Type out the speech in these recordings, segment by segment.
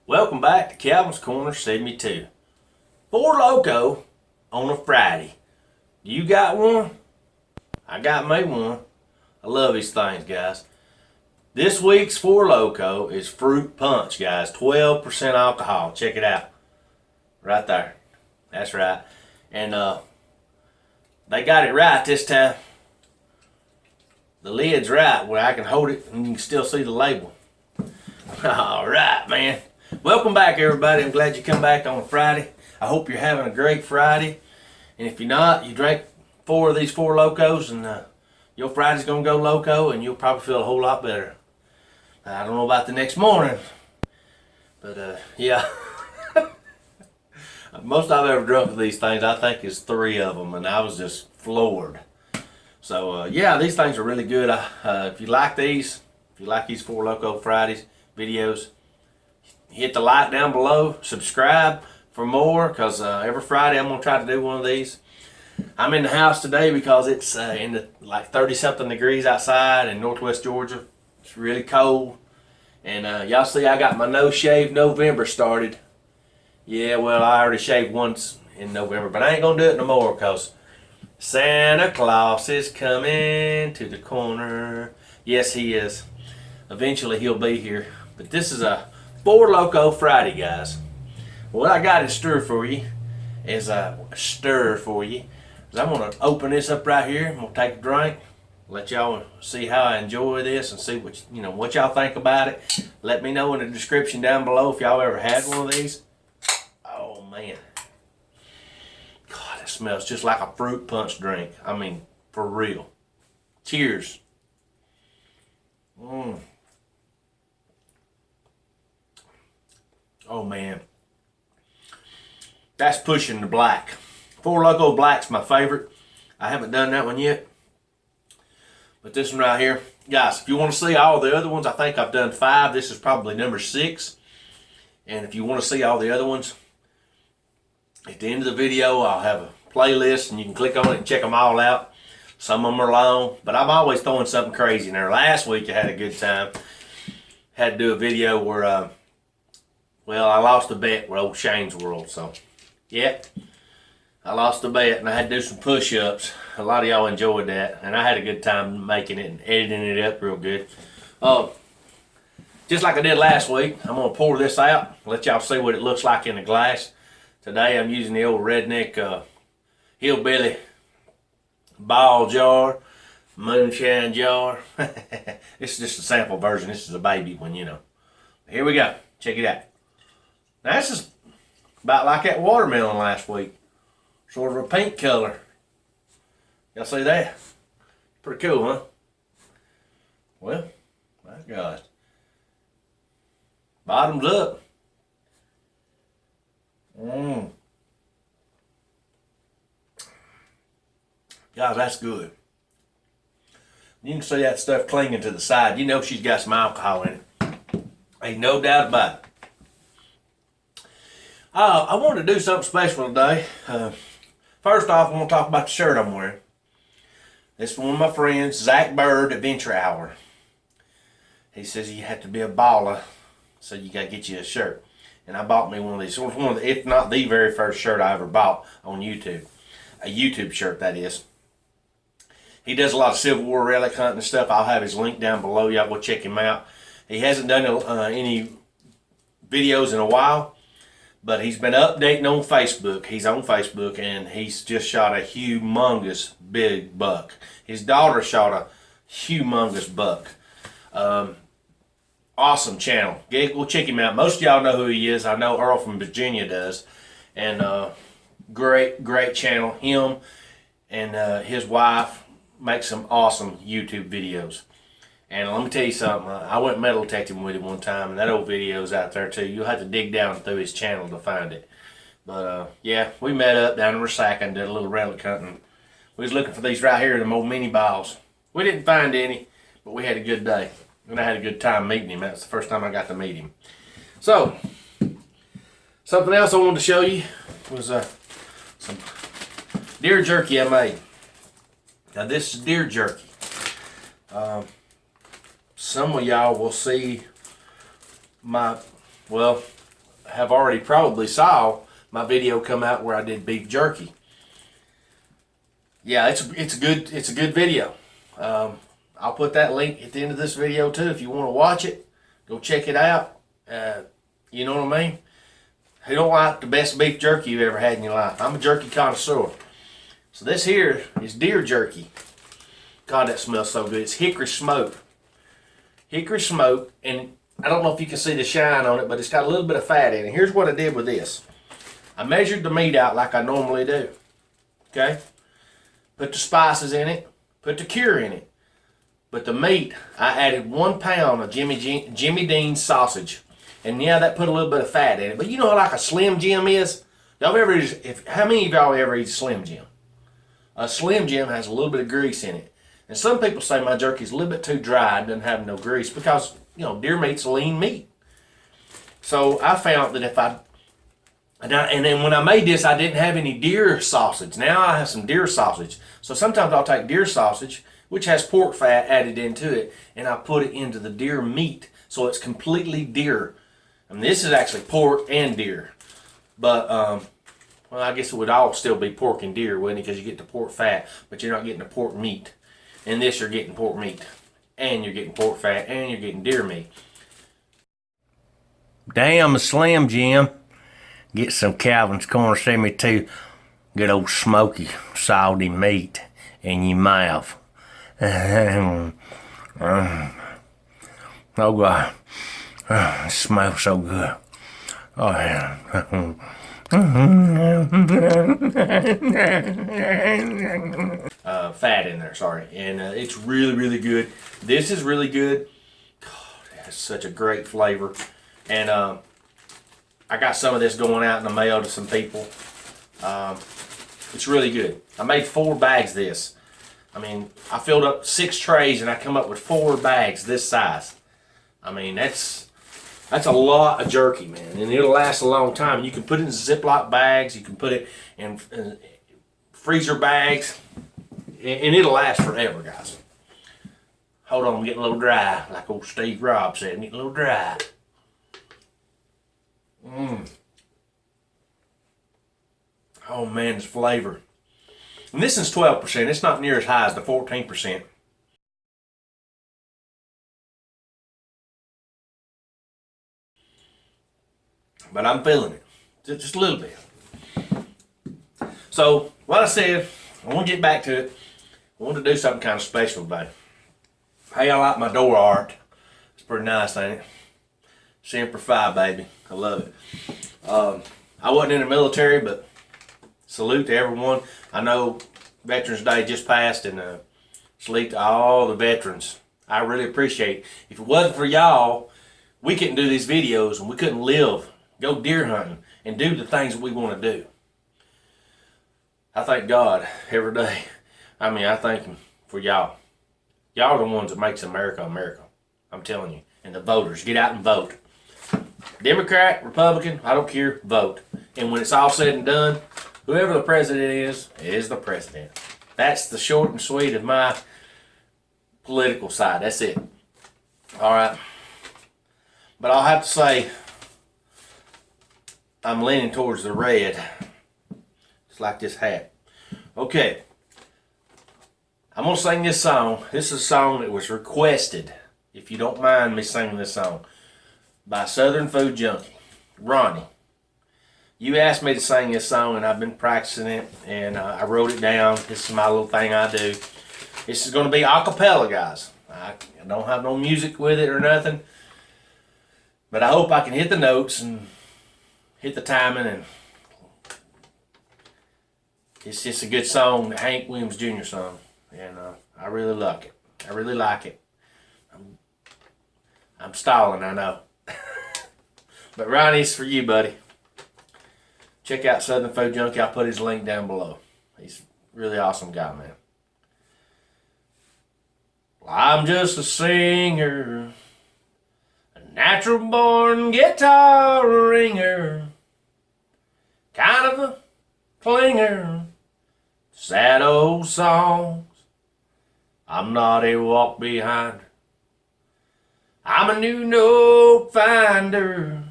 Welcome back to Calvin's Corner 72. Fourloko on a Friday. You got one? I got me one. I love these things, guys. This week's Fourloko is fruit punch, guys. 12% alcohol. Check it out. Right there. That's right. And they got it right this time. The lid's right where I can hold it and you can still see the label. All right, man. Welcome back, everybody. I'm glad you come back on a Friday. I hope you're having a great Friday. And if you're not, you drank 4 of these Fourlokos and your Friday's going to go loco and you'll probably feel a whole lot better. I don't know about the next morning, but yeah. Most I've ever drunk of these things, I think, is 3 of them, and I was just floored. So yeah, these things are really good. If you like these Fourloko Fridays videos, hit the like down below, subscribe for more, because every Friday I'm going to try to do one of these. I'm in the house today because it's in the like 30-something degrees outside in northwest Georgia. It's really cold. And y'all see I got my No Shave November started. Yeah, well, I already shaved once in November, but I ain't going to do it no more because Santa Claus is coming to the corner. Yes, he is. Eventually he'll be here. But this is a Fourloko Friday, guys. What I got in store for you is I'm going to open this up right here. I'm going to take a drink, let y'all see how I enjoy this and see what y'all think about it. Let me know in the description down below if y'all ever had one of these. Oh man, God, it smells just like a fruit punch drink. I mean, for real. Cheers. Oh man, that's pushing the black. Fourloko Black's my favorite. I haven't done that one yet, but this one right here, guys. If you want to see all the other ones, I think I've done 5. This is probably number 6. And if you want to see all the other ones, at the end of the video, I'll have a playlist and you can click on it and check them all out. Some of them are long, but I'm always throwing something crazy in there. Last week I had a good time. Had to do a video where, well, I lost a bet with old Shane's World. So, yeah, I lost a bet and I had to do some push-ups. A lot of y'all enjoyed that, and I had a good time making it and editing it up real good. Just like I did last week, I'm going to pour this out, let y'all see what it looks like in the glass. Today I'm using the old redneck hillbilly ball jar, moonshine jar. This is just a sample version. This is a baby one, Here we go. Check it out. Now this is about like that watermelon last week. Sort of a pink color. Y'all see that? Pretty cool, huh? Well, my God. Bottoms up. Guys, that's good. You can see that stuff clinging to the side. You know she's got some alcohol in it. Ain't no doubt about it. I want to do something special today. First off, I want to talk about the shirt I'm wearing. This is one of my friends, Byrd, Adventure Hour. He says you have to be a baller, so you got to get you a shirt. And I bought me one of these. It was one of the, if not the very first shirt I ever bought on YouTube. A YouTube shirt, that is. He does a lot of Civil War relic hunting and stuff. I'll have his link down below. Y'all go check him out. He hasn't done any videos in a while, but he's been updating on Facebook. He's on Facebook, and he's just shot a humongous big buck. His daughter shot a humongous buck. Awesome channel. Go check him out. Most of y'all know who he is. I know Earl from Virginia does. And great channel. Him and his wife make some awesome YouTube videos. And let me tell you something. I went metal detecting with him one time, and that old video's out there too. You'll have to dig down through his channel to find it. But yeah, we met up down in Resaca and did a little relic hunting. We was looking for these right here, them old mini balls. We didn't find any, but we had a good day. And I had a good time meeting him. That's the first time I got to meet him. So, something else I wanted to show you was some deer jerky I made. Now this is deer jerky. Some of y'all will see my, well, have already probably saw my video come out where I did beef jerky. Yeah, it's a good video. I'll put that link at the end of this video too. If you want to watch it, go check it out. You know what I mean? Who don't like the best beef jerky you've ever had in your life? I'm a jerky connoisseur. So this here is deer jerky. God, that smells so good. It's hickory smoke. Hickory smoke, and I don't know if you can see the shine on it, but it's got a little bit of fat in it. Here's what I did with this. I measured the meat out like I normally do. Okay? Put the spices in it. Put the cure in it. But the meat, I added 1 pound of Jimmy Dean's sausage. And yeah, that put a little bit of fat in it. But you know like a Slim Jim is? Y'all ever, how many of y'all ever eat Slim Jim? A Slim Jim has a little bit of grease in it. And some people say my jerky is a little bit too dry and doesn't have no grease because, you know, deer meat's lean meat. So I found that if and then when I made this, I didn't have any deer sausage. Now I have some deer sausage. So sometimes I'll take deer sausage, which has pork fat added into it, and I put it into the deer meat. So it's completely deer. And this is actually pork and deer. But, well, I guess it would all still be pork and deer, wouldn't it? Because you get the pork fat, but you're not getting the pork meat. In this, you're getting pork meat, and you're getting pork fat, and you're getting deer meat. Damn, a Slim Jim. Get some Calvin's corner, send me too. Good old smoky, salty meat in your mouth. Oh God, it smells so good. Oh yeah. Fat in there, sorry, and it's really good. This is really good. God, it has such a great flavor, and I got some of this going out in the mail to some people. It's really good. I made 4 bags of this. I mean, I filled up 6 trays and I come up with 4 bags this size. I mean, that's a lot of jerky, man, and it'll last a long time. You can put it in Ziploc bags. You can put it in freezer bags, and it'll last forever, guys. Hold on, I'm getting a little dry, like old Steve Robb said. I'm getting a little dry. Oh man, this flavor. And this is 12%. It's not near as high as the 14%. But I'm feeling it. Just a little bit. So, like I said, I want to get back to it. I want to do something kind of special today. Hey, I like my door art. It's pretty nice, ain't it? Semper Fi, baby. I love it. I wasn't in the military, but salute to everyone. I know Veterans Day just passed, and salute to all the veterans. I really appreciate it. If it wasn't for y'all, we couldn't do these videos, and we couldn't live, go deer hunting, and do the things that we want to do. I thank God every day. I mean, I thank Him for y'all. Y'all are the ones that makes America America. I'm telling you. And the voters, get out and vote. Democrat, Republican, I don't care, vote. And when it's all said and done, whoever the president is the president. That's the short and sweet of my political side. That's it. All right. But I'll have to say, I'm leaning towards the red. It's like this hat. Okay. I'm going to sing this song. This is a song that was requested, if you don't mind me singing this song, by Southern Food Junkie, Ronnie. You asked me to sing this song, and I've been practicing it, and I wrote it down. This is my little thing I do. This is going to be a cappella, guys. I don't have no music with it or nothing, but I hope I can hit the notes and hit the timing, and it's just a good song, the Hank Williams Jr. song, and I really like it. I really like it. I'm stalling, I know. But Ronnie, it's for you, buddy. Check out Southern Food Junkie. I'll put his link down below. He's a really awesome guy, man. Well, I'm just a singer, a natural born guitar ringer, kind of a clinger, sad old songs. I'm not a walk behind. I'm a new note finder,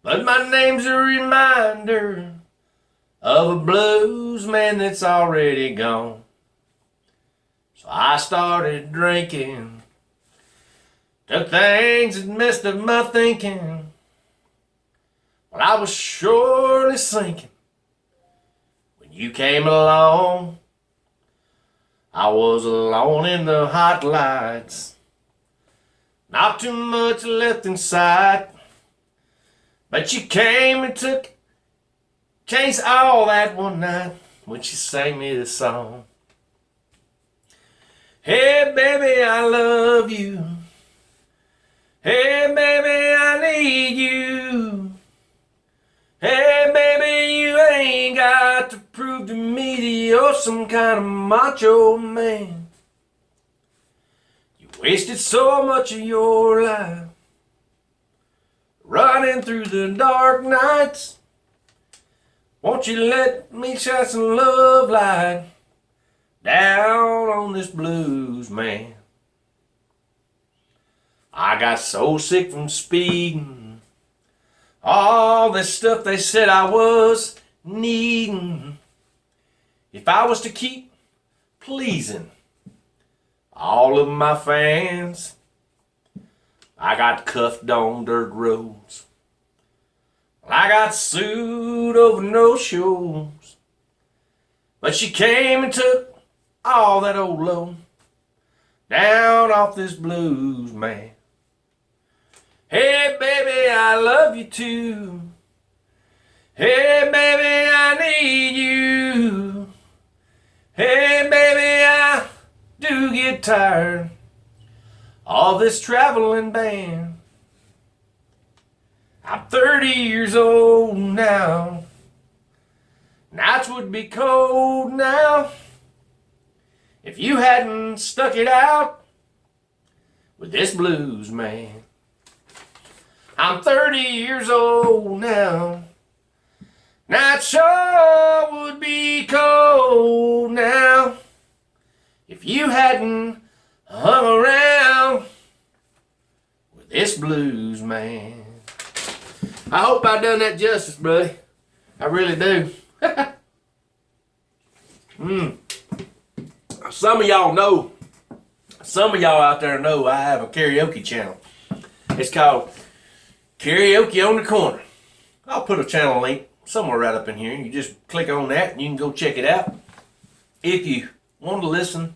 But my name's a reminder of a blues man that's already gone. So I started drinking, took things that messed up my thinking. Well, I was surely sinking when you came along. I was alone in the hot lights, not too much left in sight. But you came and changed all that one night when she sang me this song. Hey baby, I love you. Hey baby, I need you. Hey baby, you ain't got to prove to me that you're some kind of macho man. You wasted so much of your life running through the dark nights. Won't you let me shine some love light down on this blues man? I got so sick from speeding, all this stuff they said I was needing. If I was to keep pleasing all of my fans, I got cuffed on dirt roads. I got sued over no shows. But she came and took all that old load down off this blues man. Hey baby, I love you too. Hey baby, I need you. Hey baby, I do get tired all this traveling band. I'm 30 years old now. Nights would be cold now if you hadn't stuck it out with this blues man. I'm 30 years old now. Nights sure would be cold now if you hadn't hung around with this blues man. I hope I done that justice, buddy. I really do. Some of y'all know, some of y'all out there know I have a karaoke channel. It's called Karaoke on the Corner. I'll put a channel link somewhere right up in here. You just click on that and you can go check it out. If you want to listen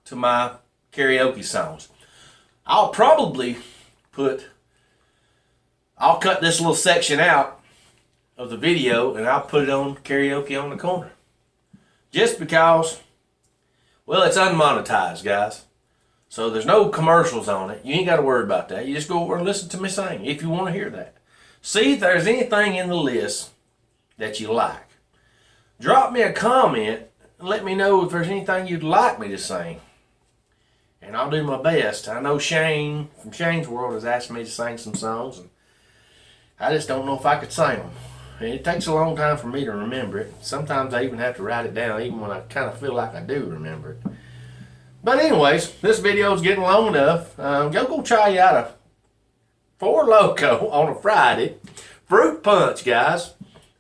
to my karaoke songs, I'll cut this little section out of the video and I'll put it on Karaoke on the Corner. Just because, well, it's unmonetized, guys. So there's no commercials on it. You ain't got to worry about that. You just go over and listen to me sing if you want to hear that. See if there's anything in the list that you like. Drop me a comment and let me know if there's anything you'd like me to sing. And I'll do my best. I know Shane from Shane's World has asked me to sing some songs, and I just don't know if I could sing them. And it takes a long time for me to remember it. Sometimes I even have to write it down, even when I kind of feel like I do remember it. But anyways, this video is getting long enough. Go try out a fourloko on a Friday. Fruit punch, guys.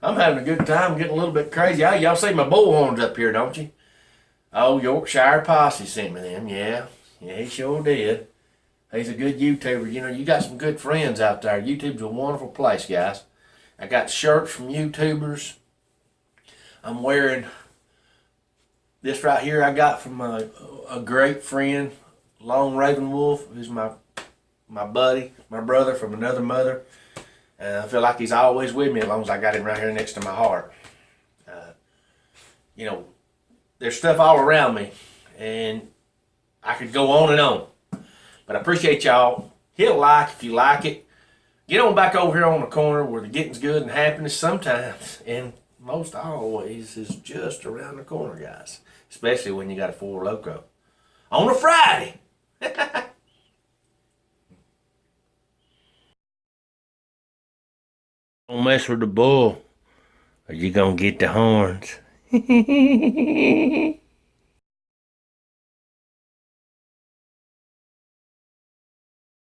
I'm having a good time, getting a little bit crazy. Y'all see my bullhorns up here, don't you? Oh, Yorkshire Posse sent me them, yeah. Yeah, he sure did. He's a good YouTuber. You know, you got some good friends out there. YouTube's a wonderful place, guys. I got shirts from YouTubers. I'm wearing this right here I got from a great friend, Long Raven Wolf, who's my buddy, my brother from another mother. And I feel like he's always with me as long as I got him right here next to my heart. You know, there's stuff all around me, and I could go on and on. But I appreciate y'all. Hit a like if you like it. Get on back over here on the corner where the getting's good and happiness sometimes, and most always, is just around the corner, guys. Especially when you got a fourloko on a Friday. Don't mess with the bull, or you're gonna get the horns.